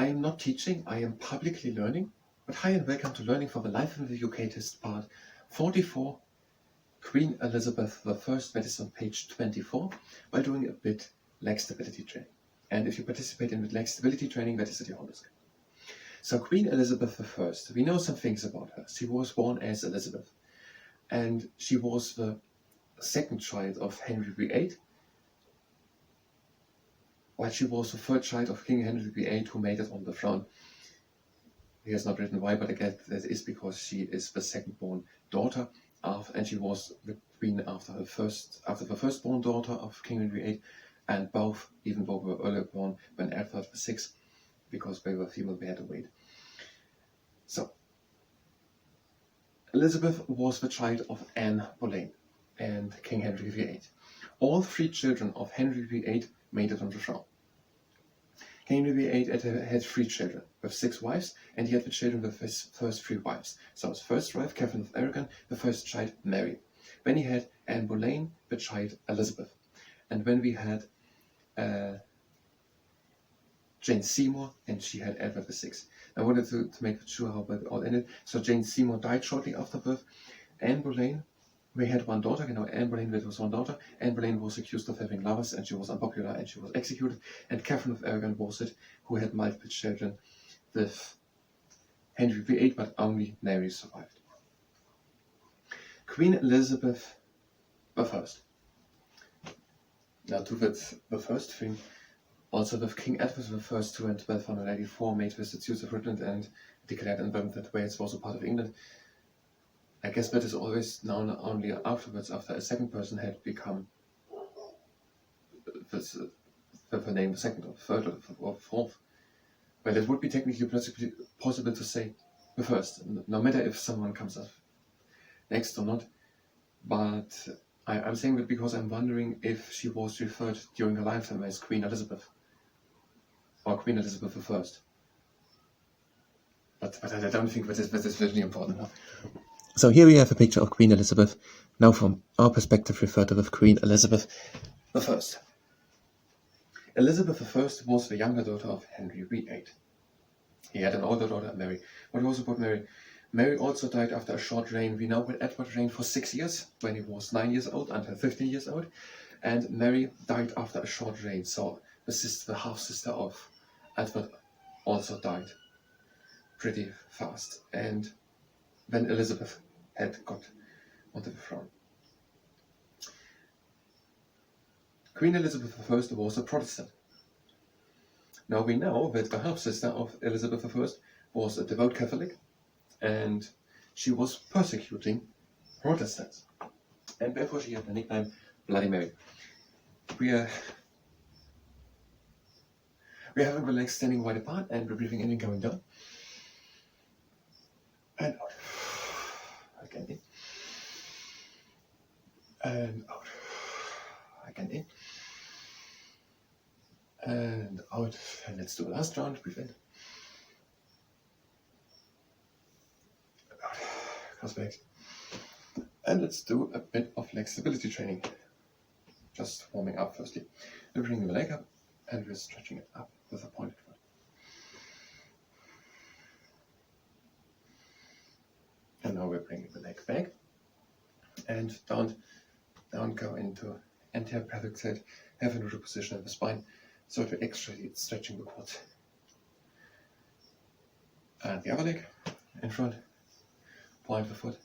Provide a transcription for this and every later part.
I am not teaching, I am publicly learning. But hi and welcome to Learning from the Life in the UK test part 44, Queen Elizabeth I, that is on page 24, while doing a bit leg stability training. And if you participate in the leg stability training, that is at your own risk. So Queen Elizabeth I, we know some things about her. She was born as Elizabeth, and she was the second child of Henry VIII, while she was the third child of King Henry VIII, who made it on the throne. He has not written why, but again, that is because she is the second-born daughter of, and she was the queen after the firstborn daughter of King Henry VIII, and both, even though were earlier born when Edward VI, because they were female, they had to wait. So, Elizabeth was the child of Anne Boleyn and King Henry VIII. All three children of Henry VIII made it on the throne. King Henry VIII had 3 children with 6 wives, and he had the children with his first 3 wives. So his first wife, Catherine of Aragon, the first child, Mary. Then he had Anne Boleyn, the child, Elizabeth. And then we had Jane Seymour, and she had Edward VI. I wanted to make sure how that all ended. So Jane Seymour died shortly after birth. Anne Boleyn, we had one daughter, Anne Boleyn, that was one daughter. Anne Boleyn was accused of having lovers, and she was unpopular, and she was executed. And Catherine of Aragon was it, who had multiple children with Henry VIII, but only Mary survived. Queen Elizabeth I. Now to that the first thing, also with King Edward I too in 1284 made the Statutes of Rutland and declared in them that Wales was a part of England. I guess that is always known only afterwards, after a second person had become with the name second or third or fourth. Well, it would be technically possible to say the first, no matter if someone comes up next or not. But I'm saying that because I'm wondering if she was referred during her lifetime as Queen Elizabeth or Queen Elizabeth I. But I don't think that is really important. No? So here we have a picture of Queen Elizabeth, now from our perspective referred to with Queen Elizabeth I. Elizabeth I was the younger daughter of Henry VIII. He had an older daughter, Mary. What was about Mary? Mary also died after a short reign. We know that Edward reigned for 6 years, when he was 9 years old until 15 years old. And Mary died after a short reign. So the half-sister of Edward also died pretty fast. And then Elizabeth had got onto the throne. Queen Elizabeth I was a Protestant. Now we know that the half-sister of Elizabeth I was a devout Catholic, and she was persecuting Protestants. And therefore she had the nickname Bloody Mary. We are having the legs standing wide apart, and we're breathing in and going down. And out. Again in. And out. Again in. And out. And let's do a last round. Breathe in. And out. Cross legs. And let's do a bit of leg stability training. Just warming up firstly. We're bringing the leg up and we're stretching it up with a pointed foot. And now we're bringing the leg back, and don't go into anterior pelvic tilt, have a neutral position in the spine, so we're actually stretching the quads. And the other leg in front, point the foot,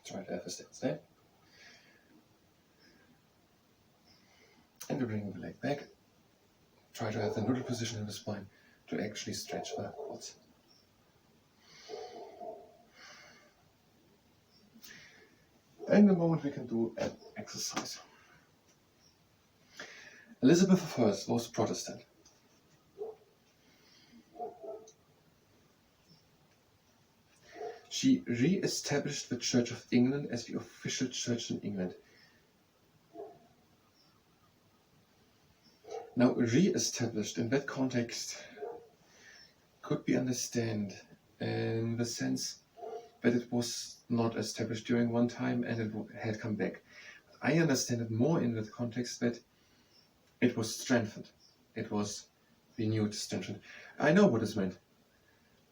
try to have a stance there. And we're bringing the leg back, try to have the neutral position in the spine to actually stretch the quads. In a moment we can do an exercise. Elizabeth I was Protestant. She re-established the Church of England as the official church in England. Now, re-established in that context could be understood in the sense that it was not established during one time and it had come back. I understand it more in the context that it was strengthened. It was renewed stringent. I know what this meant.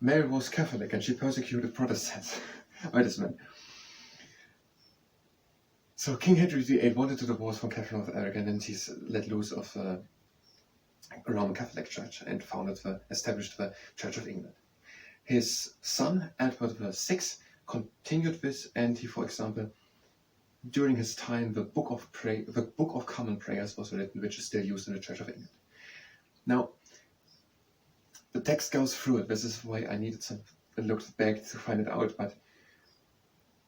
Mary was Catholic and she persecuted Protestants. Wait a minute. So King Henry VIII wanted to divorce from Catherine of Aragon, and he's let loose of the Roman Catholic Church and established the Church of England. His son Edward VI continued this, and he, for example, during his time, the Book of Common Prayers was written, which is still used in the Church of England. Now, the text goes through it. This is why I needed some looked back to find it out. But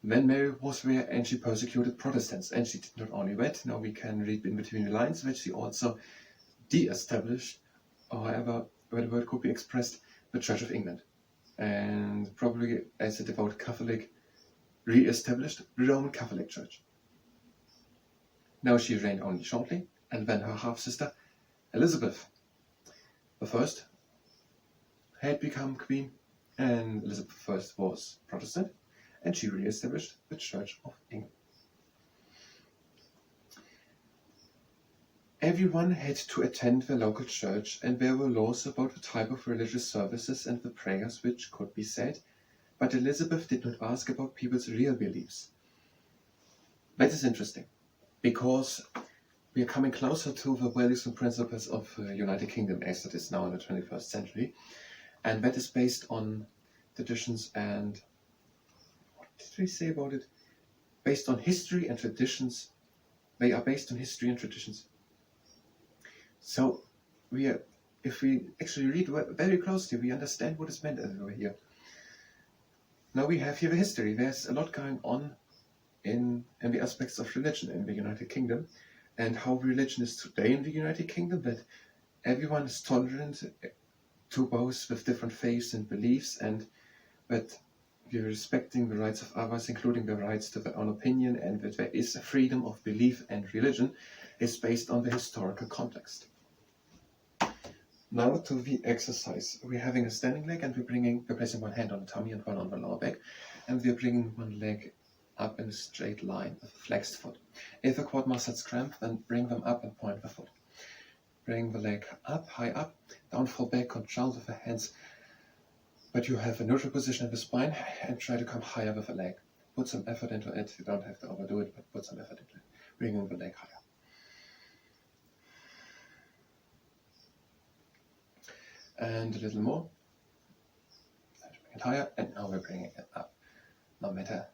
when Mary was there and she persecuted Protestants, and she did not only that, now we can read in between the lines, that she also de-established, or however the word could be expressed, the Church of England. And probably as a devout Catholic, re-established the Roman Catholic Church. Now she reigned only shortly, and then her half-sister, Elizabeth I, had become queen, and Elizabeth I was Protestant, and she re-established the Church of England. Everyone had to attend the local church, and there were laws about the type of religious services and the prayers which could be said, but Elizabeth did not ask about people's real beliefs. That is interesting, because we are coming closer to the values and principles of the United Kingdom as it is now in the 21st century, and that is based on traditions and, what did we say about it? Based on history and traditions. They are based on history and traditions. So if we actually read very closely, we understand what is meant over here. Now we have here the history. There's a lot going on in the aspects of religion in the United Kingdom, and how religion is today in the United Kingdom, that everyone is tolerant to both with different faiths and beliefs, and that we're respecting the rights of others, including the rights to their own opinion, and that there is a freedom of belief and religion, is based on the historical context. Now to the exercise. We're having a standing leg, and we're placing one hand on the tummy and one on the lower back, and we're bringing one leg up in a straight line with a flexed foot. If the quad muscles cramp, then bring them up and point the foot. Bring the leg up, high up, down, fall back, control with the hands, but you have a neutral position in the spine, and try to come higher with the leg. Put some effort into it. You don't have to overdo it, but put some effort into it. Bringing the leg higher. And a little more. And bring it higher, and now we're bringing it up. No matter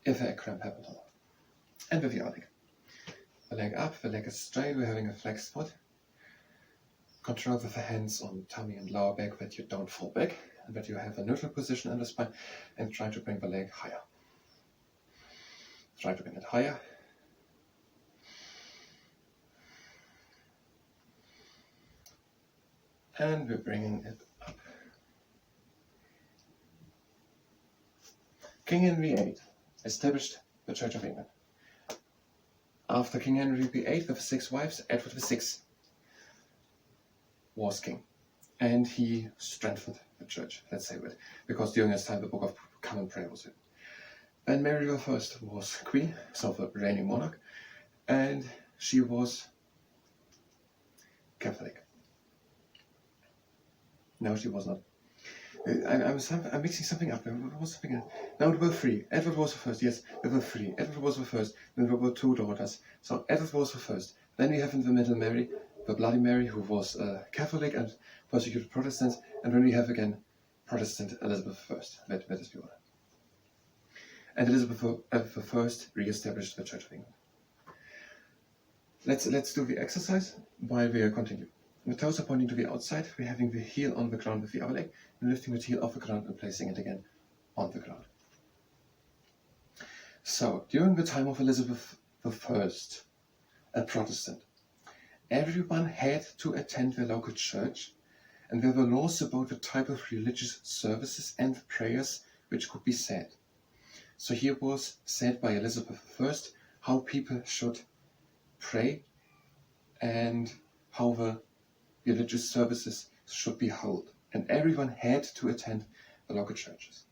if a cramp happens or not. And with the other leg. The leg up, the leg is straight, we're having a flexed foot. Control with the hands on tummy and lower back that you don't fall back, and that you have a neutral position in the spine, and try to bring the leg higher. Try to bring it higher. And we're bringing it up. King Henry VIII established the Church of England. After King Henry VIII with 6 wives, Edward VI was king. And he strengthened the church, let's say that, because during his time the Book of Common Prayer was written. And Mary I was queen, so the reigning monarch, and she was Catholic. No, she was not. I'm mixing something up. There was something else. No, there were 3. Edward was the first. Yes, there were 3. Edward was the first. Then there were 2 daughters. So Edward was the first. Then we have in the middle Mary, the Bloody Mary, who was Catholic and persecuted Protestants. And then we have again Protestant Elizabeth I. That is the order. And Elizabeth I re-established the Church of England. Let's do the exercise while we continue. The toes are pointing to the outside. We're having the heel on the ground with the other leg, and lifting the heel off the ground and placing it again on the ground. So, during the time of Elizabeth I, a Protestant, everyone had to attend the local church, and there were laws about the type of religious services and prayers which could be said. So here was said by Elizabeth I how people should pray and how the religious services should be held, and everyone had to attend the local churches.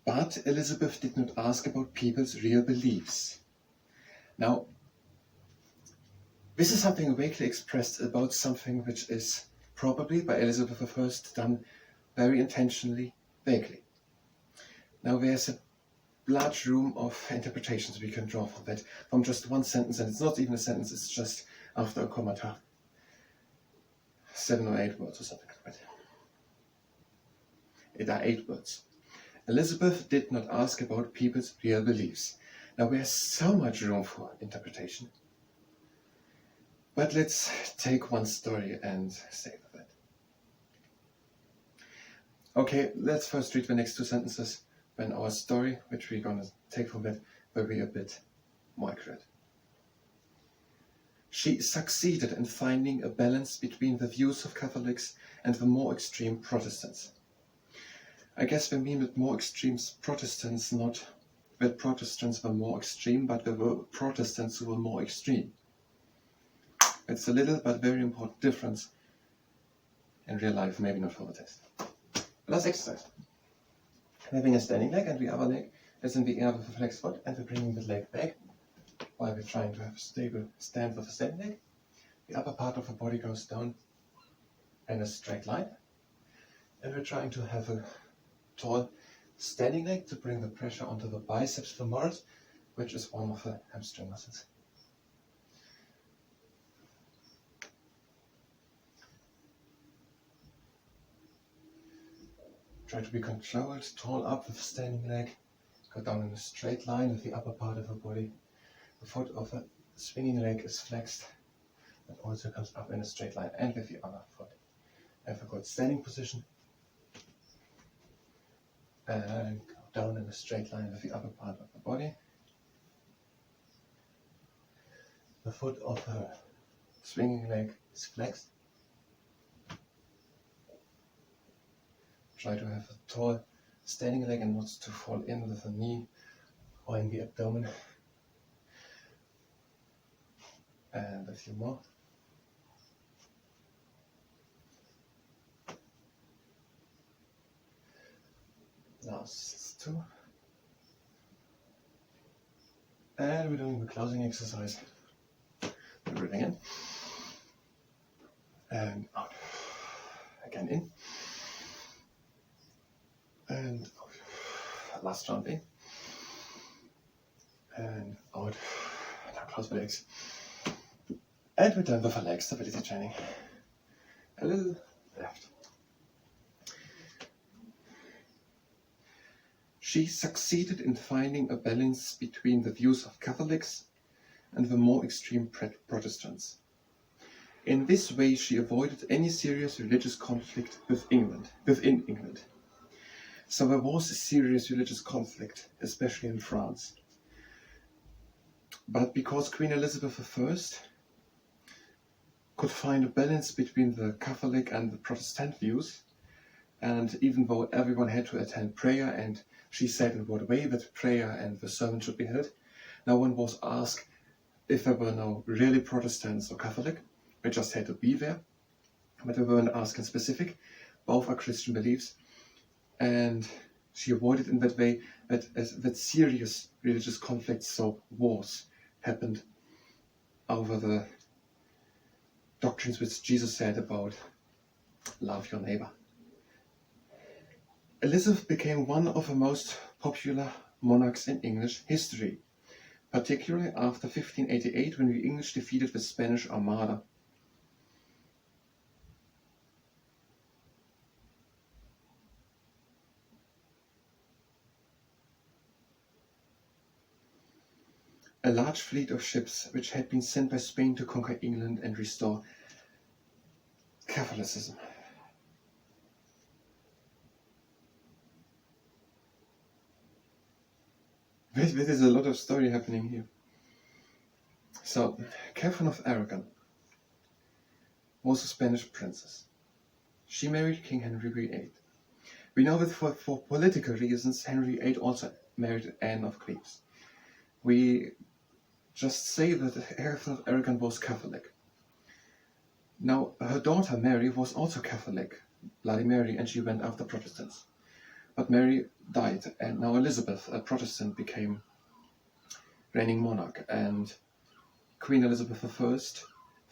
But Elizabeth did not ask about people's real beliefs. Now, This is something vaguely expressed about something which is probably by Elizabeth I done very intentionally vaguely. Now there's a large room of interpretations we can draw from that, from just one sentence, and it's not even a sentence, it's just after a comma, 7 or 8 words or something like that. It are 8 words. Elizabeth did not ask about people's real beliefs. Now there's so much room for interpretation. But let's take one story and say that. Okay, let's first read the next 2 sentences, when our story, which we're going to take from that, will be a bit more accurate. She succeeded in finding a balance between the views of Catholics and the more extreme Protestants. I guess we mean with more extreme Protestants, not that Protestants were more extreme, but there were Protestants who were more extreme. It's a little but very important difference in real life, maybe not for the test. Last exercise. Having a standing leg and the other leg is in the air with a flexed foot, and we're bringing the leg back while we're trying to have a stable stand with a standing leg. The upper part of the body goes down in a straight line, and we're trying to have a tall standing leg to bring the pressure onto the biceps femoris, which is one of the hamstring muscles. Try to be controlled, tall up with a standing leg, go down in a straight line with the upper part of the body. The foot of the swinging leg is flexed, but also comes up in a straight line, and with the other foot. Have a good standing position, and go down in a straight line with the upper part of the body. The foot of the swinging leg is flexed. Try to have a tall standing leg and not to fall in with the knee or in the abdomen. And a few more. Last 2. And we're doing the closing exercise. We're breathing in. And out. Again in. And out. Last round in. And out. Now close the legs. And we're done with our leg stability training. A little left. She succeeded in finding a balance between the views of Catholics and the more extreme Protestants. In this way, she avoided any serious religious conflict within England. So there was a serious religious conflict, especially in France. But because Queen Elizabeth I could find a balance between the Catholic and the Protestant views, and even though everyone had to attend prayer, and she said in what way that prayer and the sermon should be held, no one was asked if there were no really Protestants or Catholic. They just had to be there, but they weren't asked in specific. Both are Christian beliefs, and she avoided in that way that serious religious conflicts, so wars, happened over the doctrines which Jesus said about love your neighbor. Elizabeth became one of the most popular monarchs in English history, particularly after 1588, when the English defeated the Spanish Armada. A large fleet of ships which had been sent by Spain to conquer England and restore Catholicism. There is a lot of story happening here. So, Catherine of Aragon was a Spanish princess. She married King Henry VIII. We know that for political reasons, Henry VIII also married Anne of Cleves. We just say that Catherine of Aragon was Catholic. Now, her daughter Mary was also Catholic, Bloody Mary, and she went after Protestants. But Mary died, and now Elizabeth, a Protestant, became reigning monarch, and Queen Elizabeth I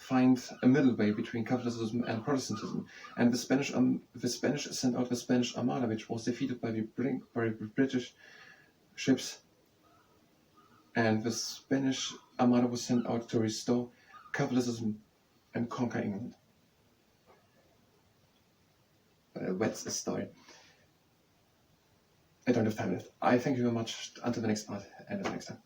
find a middle way between Catholicism and Protestantism. And the Spanish sent out the Spanish Armada, which was defeated by the British ships. And the Spanish Armada was sent out to restore Catholicism and conquer England. That's the story. I don't have time left. I thank you very much. Until the next part, and until next time.